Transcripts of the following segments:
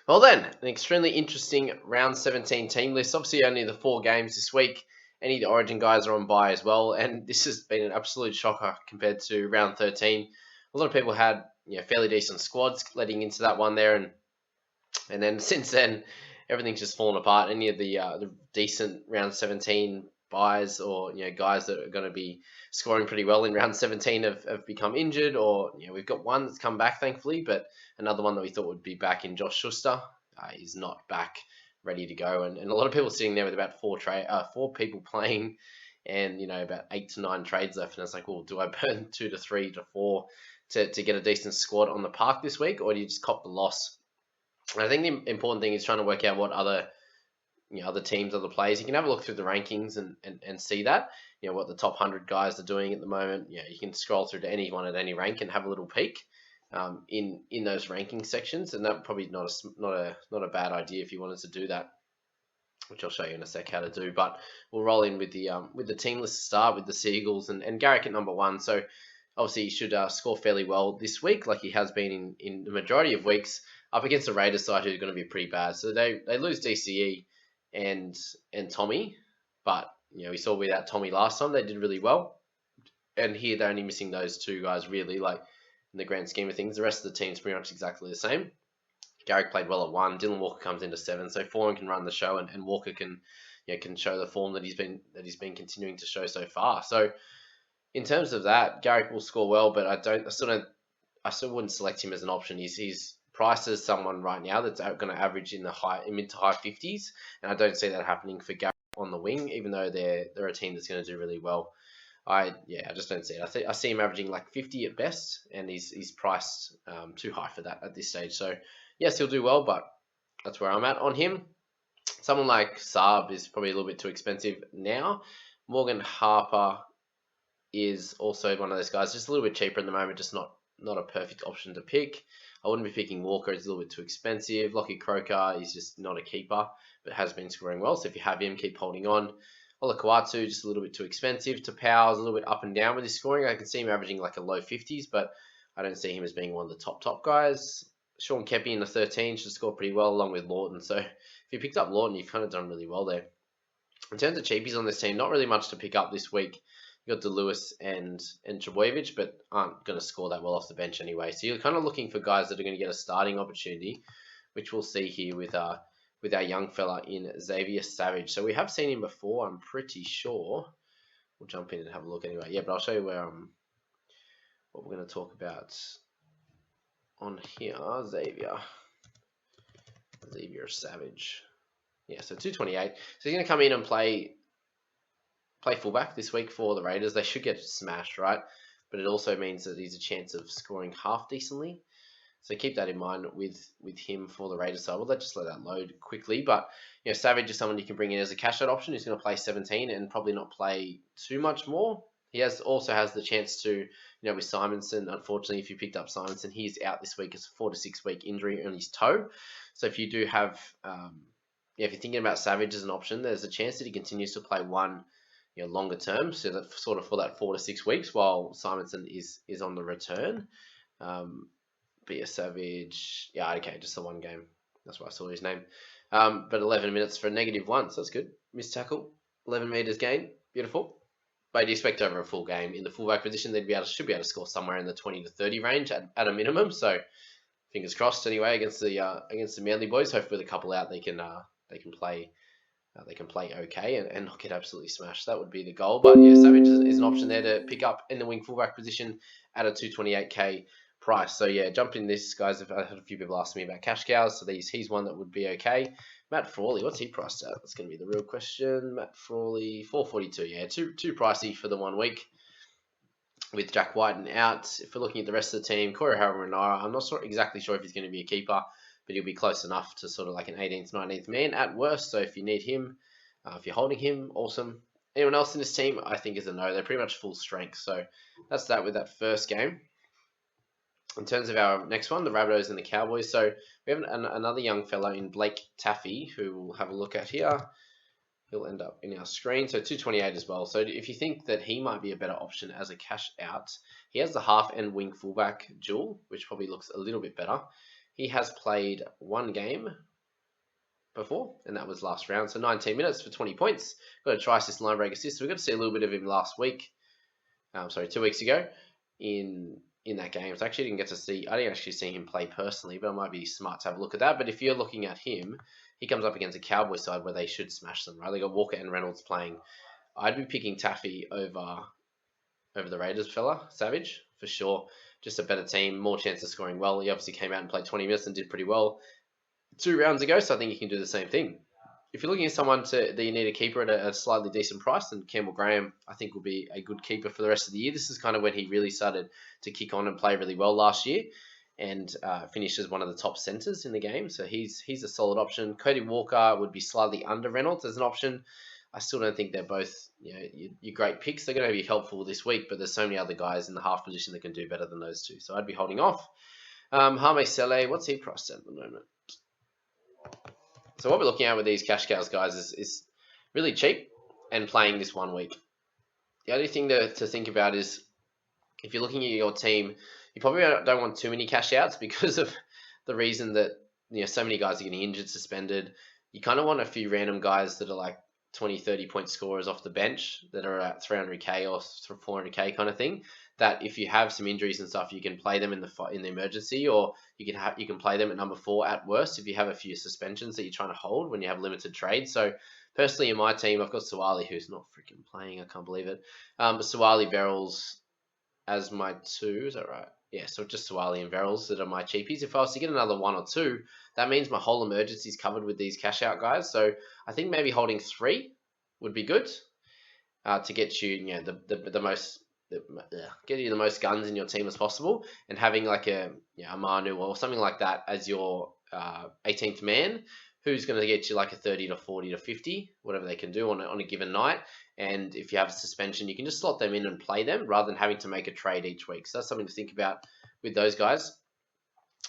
Well then, an extremely interesting round 17 team list. Obviously only the 4 games this week. Any of the Origin guys are on bye as well, and this has been an absolute shocker compared to round 13. A lot of people had fairly decent squads leading into that one there, and then since then everything's just fallen apart. Any of the decent round 17 buys or guys that are going to be scoring pretty well in round 17 have become injured, or we've got one that's come back thankfully, but another one that we thought would be back in Josh Schuster is not back ready to go, and a lot of people sitting there with about four people playing, and about 8 to 9 trades left, and it's like, well, do I burn 2 to 3 to 4 to get a decent squad on the park this week, or do you just cop the loss? And I think the important thing is trying to work out what other teams, other players. You can have a look through the rankings and see that, what the top 100 guys are doing at the moment. You can scroll through to anyone at any rank and have a little peek in those ranking sections, and that probably not a bad idea if you wanted to do that, which I'll show you in a sec how to do. But we'll roll in with the team list to start with the Seagulls and Garrick at number 1. So obviously he should score fairly well this week, like he has been in the majority of weeks, up against the Raiders side, who's going to be pretty bad. So they lose DCE and Tommy, but we saw without Tommy last time they did really well, and here they're only missing those 2 guys really. Like in the grand scheme of things, the rest of the team's pretty much exactly the same. Garrick played well at 1. Dylan Walker comes into 7, so Foran can run the show, and Walker can show the form that he's been continuing to show so far. So in terms of that, Garrick will score well, but I still wouldn't select him as an option. He's priced as someone right now that's going to average in the mid to high 50s, and I don't see that happening for Garrick on the wing, even though they're a team that's going to do really well. I just don't see it. I see him averaging like 50 at best, and he's priced too high for that at this stage. So yes, he'll do well, but that's where I'm at on him. Someone like Saab is probably a little bit too expensive now. Morgan Harper is also one of those guys, just a little bit cheaper at the moment, just not a perfect option to pick. I wouldn't be picking Walker, it's a little bit too expensive. Lockie Croker is just not a keeper, but has been scoring well, so if you have him, keep holding on. Ola Kawatsu, just a little bit too expensive. Tapau's a little bit up and down with his scoring. I can see him averaging like a low 50s, but I don't see him as being one of the top guys. Sean Kepi in the 13 should score pretty well, along with Lawton. So if you picked up Lawton, you've kind of done really well there. In terms of cheapies on this team, not really much to pick up this week. You got DeLewis and Trebojevic, but aren't going to score that well off the bench anyway. So you're kind of looking for guys that are going to get a starting opportunity, which we'll see here with our young fella in Xavier Savage. So we have seen him before, I'm pretty sure. We'll jump in and have a look anyway. Yeah, but I'll show you what we're going to talk about on here. Xavier Savage. Yeah, so 228. So he's going to come in and play fullback this week for the Raiders. They should get smashed, right? But it also means that there's a chance of scoring half decently. So keep that in mind with him for the Raiders side. Well, let's just let that load quickly. But Savage is someone you can bring in as a cash out option who's going to play 17 and probably not play too much more. He also has the chance to, with Simonson. Unfortunately, if you picked up Simonson, he's out this week. It's a 4 to 6 week injury on his toe. So if you do have, if you're thinking about Savage as an option, there's a chance that he continues to play one longer term, so that sort of for that 4 to 6 weeks while Simonson is on the return. But yeah, Savage, okay, just the 1 game. That's why I saw his name. But 11 minutes for a -1, so that's good. Missed tackle, 11 meters gain, beautiful. But you'd expect over a full game in the fullback position, should be able to score somewhere in the 20 to 30 range at a minimum. So fingers crossed anyway against the Manly boys. Hopefully with a couple out, they can play. They can play okay and not get absolutely smashed. That would be the goal. But yeah, Savage is an option there to pick up in the wing fullback position at a 228k price. So yeah, jump in this, guys. I've had a few people ask me about cash cows, so he's one that would be okay. Matt Frawley, what's he priced at? That's going to be the real question. Matt Frawley, 442. Yeah, too pricey for the 1 week with Jack Whiten out. If we're looking at the rest of the team, Corey Harawira, I'm not exactly sure if he's going to be a keeper, but he'll be close enough to sort of like an 18th, 19th man at worst. So if you need him, if you're holding him, awesome. Anyone else in this team, I think is a no. They're pretty much full strength. So that's that with that first game. In terms of our next one, the Rabbitohs and the Cowboys. So we have another young fellow in Blake Taffy, who we'll have a look at here. He'll end up in our screen. So 228 as well. So if you think that he might be a better option as a cash out, he has the half and wing fullback dual, which probably looks a little bit better. he has played one game before, and that was last round. So 19 minutes for 20 points. Got a try assist, line break assist. So we got to see a little bit of him last week. 2 weeks ago in that game. So I actually didn't get to see. I didn't actually see him play personally, but it might be smart to have a look at that. But if you're looking at him, he comes up against a Cowboy side where they should smash them, right? They got Walker and Reynolds playing. I'd be picking Taffy over the Raiders fella, Savage, for sure. Just a better team, more chance of scoring well. He obviously came out and played 20 minutes and did pretty well 2 rounds ago, so I think you can do the same thing. If you're looking at someone that you need a keeper at a slightly decent price, then Campbell Graham, I think, will be a good keeper for the rest of the year. This is kind of when he really started to kick on and play really well last year, and finished as one of the top centres in the game. So he's a solid option. Cody Walker would be slightly under Reynolds as an option. I still don't think they're both your great picks. They're going to be helpful this week, but there's so many other guys in the half position that can do better than those two. So I'd be holding off. Hame Sele, what's he priced at the moment? So what we're looking at with these cash cows, guys, is really cheap and playing this 1 week. The only thing to think about is if you're looking at your team, you probably don't want too many cash outs because of the reason that so many guys are getting injured, suspended. You kind of want a few random guys that are like 20, 30 point scorers off the bench that are at 300k or 400k kind of thing. That if you have some injuries and stuff, you can play them in the emergency, or you can play them at number 4 at worst if you have a few suspensions that you're trying to hold when you have limited trade. So personally in my team, I've got Suwali, who's not freaking playing. I can't believe it. But Suwali, Verrills as my 2, is that right? Yeah, so just Suwali and Verrills that are my cheapies. If I was to get another 1 or 2, that means my whole emergency is covered with these cash out guys. So I think maybe holding 3 would be good to get you, the most. Get you the most guns in your team as possible, and having like a Manu or something like that as your 18th man, who's going to get you like a 30 to 40 to 50, whatever they can do on a given night. And if you have a suspension, you can just slot them in and play them rather than having to make a trade each week. So that's something to think about with those guys.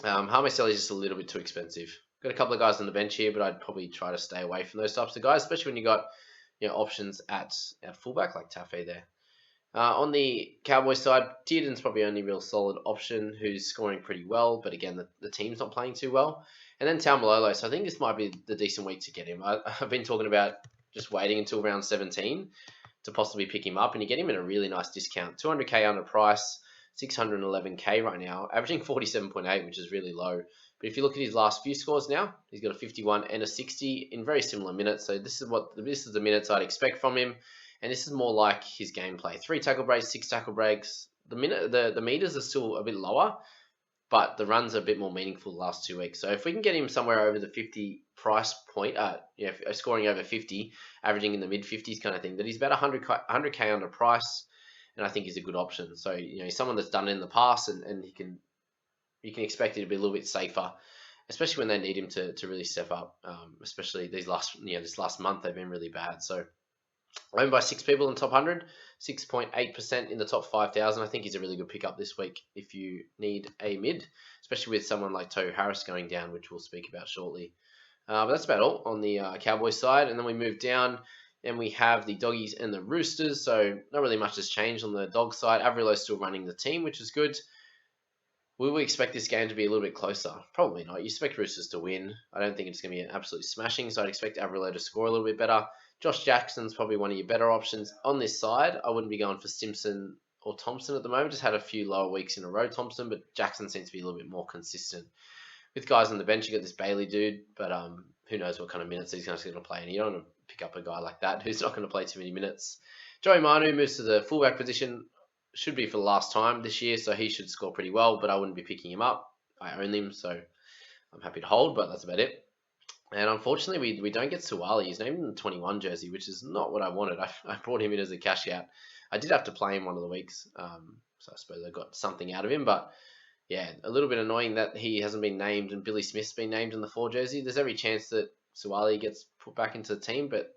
Hame Sele is just a little bit too expensive. Got a couple of guys on the bench here, but I'd probably try to stay away from those types of guys, especially when you got options at fullback like Taffy there. On the Cowboys side, Dearden's probably only real solid option who's scoring pretty well, but again, the team's not playing too well. And then Taumalolo, so I think this might be the decent week to get him. I've been talking about just waiting until round 17 to possibly pick him up, and you get him at a really nice discount. 200k under price, 611k right now, averaging 47.8, which is really low. But if you look at his last few scores now, he's got a 51 and a 60 in very similar minutes. So this is the minutes I'd expect from him. And this is more like his gameplay. 3 tackle breaks, 6 tackle breaks. The meters are still a bit lower, but the runs are a bit more meaningful the last 2 weeks. So if we can get him somewhere over the 50 price point, scoring over 50, averaging in the mid 50s kind of thing, that he's about 100k under price, and I think he's a good option. So he's someone that's done it in the past, and you can expect it to be a little bit safer, especially when they need him to really step up. Especially this last month they've been really bad. So owned by 6 people in the top 100, 6.8% in the top 5,000. I think he's a really good pickup this week if you need a mid, especially with someone like Tohu Harris going down, which we'll speak about shortly. But that's about all on the Cowboys side. And then we move down and we have the Doggies and the Roosters. So not really much has changed on the dog side. Avrilo's still running the team, which is good. Will we expect this game to be a little bit closer? Probably not. You expect Roosters to win. I don't think it's going to be an absolute smashing, so I'd expect Avrilo to score a little bit better. Josh Jackson's probably one of your better options. On this side, I wouldn't be going for Simpson or Thompson at the moment. Just had a few lower weeks in a row, Thompson, but Jackson seems to be a little bit more consistent. With guys on the bench, you got this Bailey dude, but who knows what kind of minutes he's going to play, and you don't want to pick up a guy like that who's not going to play too many minutes. Joey Manu moves to the fullback position. Should be for the last time this year, so he should score pretty well, but I wouldn't be picking him up. I own him, so I'm happy to hold, but that's about it. And unfortunately, we don't get Suwali. He's named in the 21 jersey, which is not what I wanted. I brought him in as a cash out. I did have to play him one of the weeks, so I suppose I got something out of him, but yeah, a little bit annoying that he hasn't been named and Billy Smith's been named in the 4 jersey. There's every chance that Suwali gets put back into the team, but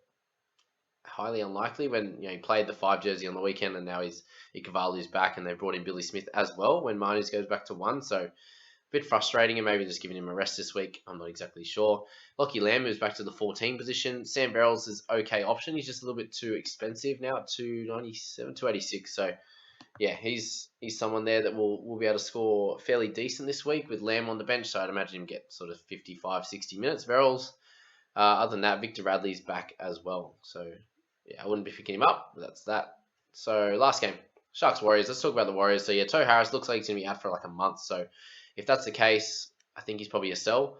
highly unlikely when he played the 5 jersey on the weekend, and now Ikavalu's back, and they brought in Billy Smith as well when Marnie's goes back to 1. So a bit frustrating, and maybe just giving him a rest this week. I'm not exactly sure. Lockie Lamb moves back to the 14 position. Sam Verrills is okay option. He's just a little bit too expensive now at 297, 286. So yeah, he's someone there that will be able to score fairly decent this week with Lamb on the bench. So I'd imagine him get sort of 55, 60 minutes. Verrills. Other than that, Victor Radley's back as well. So yeah, I wouldn't be picking him up. But that's that. So last game, Sharks Warriors. Let's talk about the Warriors. So yeah, Tohu Harris looks like he's gonna be out for like a month. So if that's the case, I think he's probably a sell.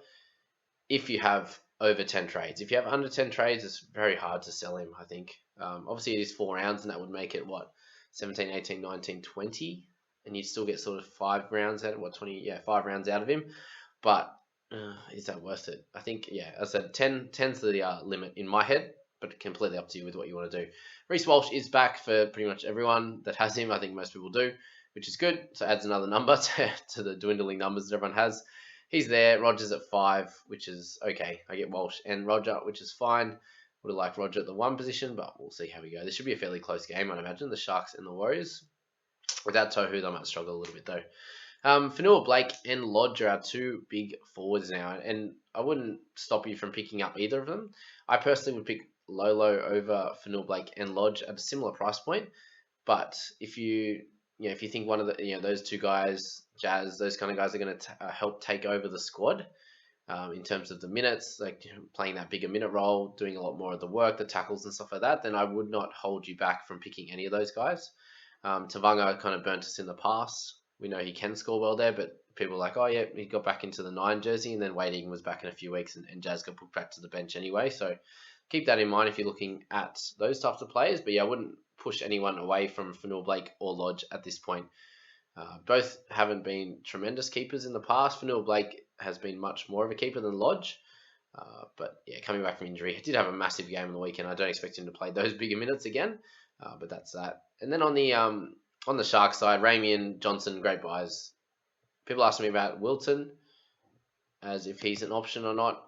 If you have over 10 trades, if you have under 10 trades, it's very hard to sell him. I think. Obviously, it is 4 rounds, and that would make it what 17, 18, 19, 20, and you'd still get sort of 5 rounds out of what 20, yeah, 5 rounds out of him. But is that worth it? I think, yeah, as I said, 10's the limit in my head, but completely up to you with what you want to do. Reece Walsh is back for pretty much everyone that has him. I think most people do, which is good. So adds another number to the dwindling numbers that everyone has. He's there. Rogers at 5, which is okay. I get Walsh and Roger, which is fine. Would have liked Roger at the 1 position, but we'll see how we go. This should be a fairly close game, I'd imagine, the Sharks and the Warriors. Without Tohu, they might struggle a little bit, though. Fanua Blake and Lodge are our 2 big forwards now, and I wouldn't stop you from picking up either of them. I personally would pick Lolo over Fanua Blake and Lodge at a similar price point, but if you think one of the those 2 guys, Jazz, those kind of guys are going to help take over the squad in terms of the minutes, like playing that bigger minute role, doing a lot more of the work, the tackles and stuff like that, then I would not hold you back from picking any of those guys. Tavanga kind of burnt us in the past. We know he can score well there, but people are like, oh yeah, he got back into the 9 jersey, and then Wade was back in a few weeks, and Jazz got put back to the bench anyway. So keep that in mind if you're looking at those types of players. But yeah, I wouldn't push anyone away from Fanua Blake or Lodge at this point. Both haven't been tremendous keepers in the past. Fanua Blake has been much more of a keeper than Lodge. But yeah, coming back from injury, he did have a massive game on the weekend. I don't expect him to play those bigger minutes again. But that's that. And then on the Sharks side, Ramey and Johnson, great buys. People ask me about Wilton, as if he's an option or not.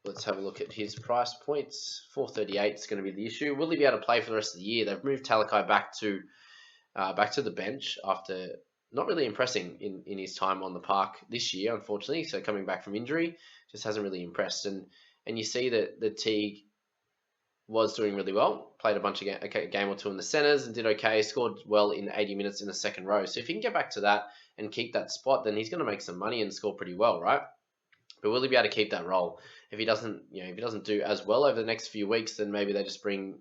Let's have a look at his price points. 438 is going to be the issue. Will he be able to play for the rest of the year? They've moved Talakai back to the bench after not really impressing in his time on the park this year, unfortunately. So coming back from injury, just hasn't really impressed. And you see that the Teague was doing really well, played a bunch of a game or 2 in the centres and did okay, scored well in 80 minutes in the second row. So if he can get back to that and keep that spot, then he's going to make some money and score pretty well, right? But will he be able to keep that role? If he doesn't do as well over the next few weeks, then maybe they just bring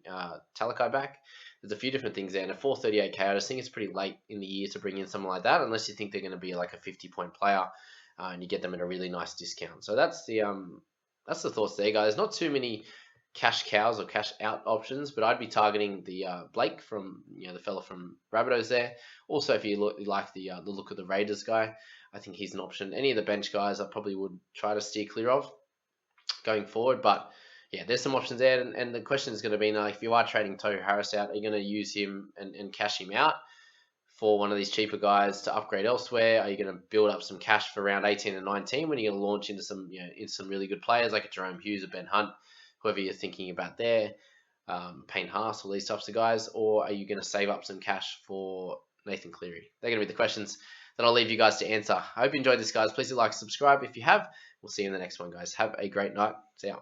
Talakai back. There's a few different things there. And a 438k, I just think it's pretty late in the year to bring in someone like that, unless you think they're going to be like a 50-point player and you get them at a really nice discount. So that's the thoughts there, guys. Not too many cash cows or cash out options, but I'd be targeting the Blake from the fella from Rabbitohs there. Also, if you like the look of the Raiders guy, I think he's an option. Any of the bench guys, I probably would try to steer clear of going forward. But yeah, there's some options there, and the question is going to be now, if you are trading Tohu Harris out, are you going to use him and cash him out for one of these cheaper guys to upgrade elsewhere? Are you going to build up some cash for round 18 and 19 when you're going to launch into some really good players like a Jerome Hughes or Ben Hunt, whoever you're thinking about there, Payne Haas, all these types of guys? Or are you going to save up some cash for Nathan Cleary? They're going to be the questions that I'll leave you guys to answer. I hope you enjoyed this, guys. Please do like and subscribe if you have. We'll see you in the next one, guys. Have a great night. See ya.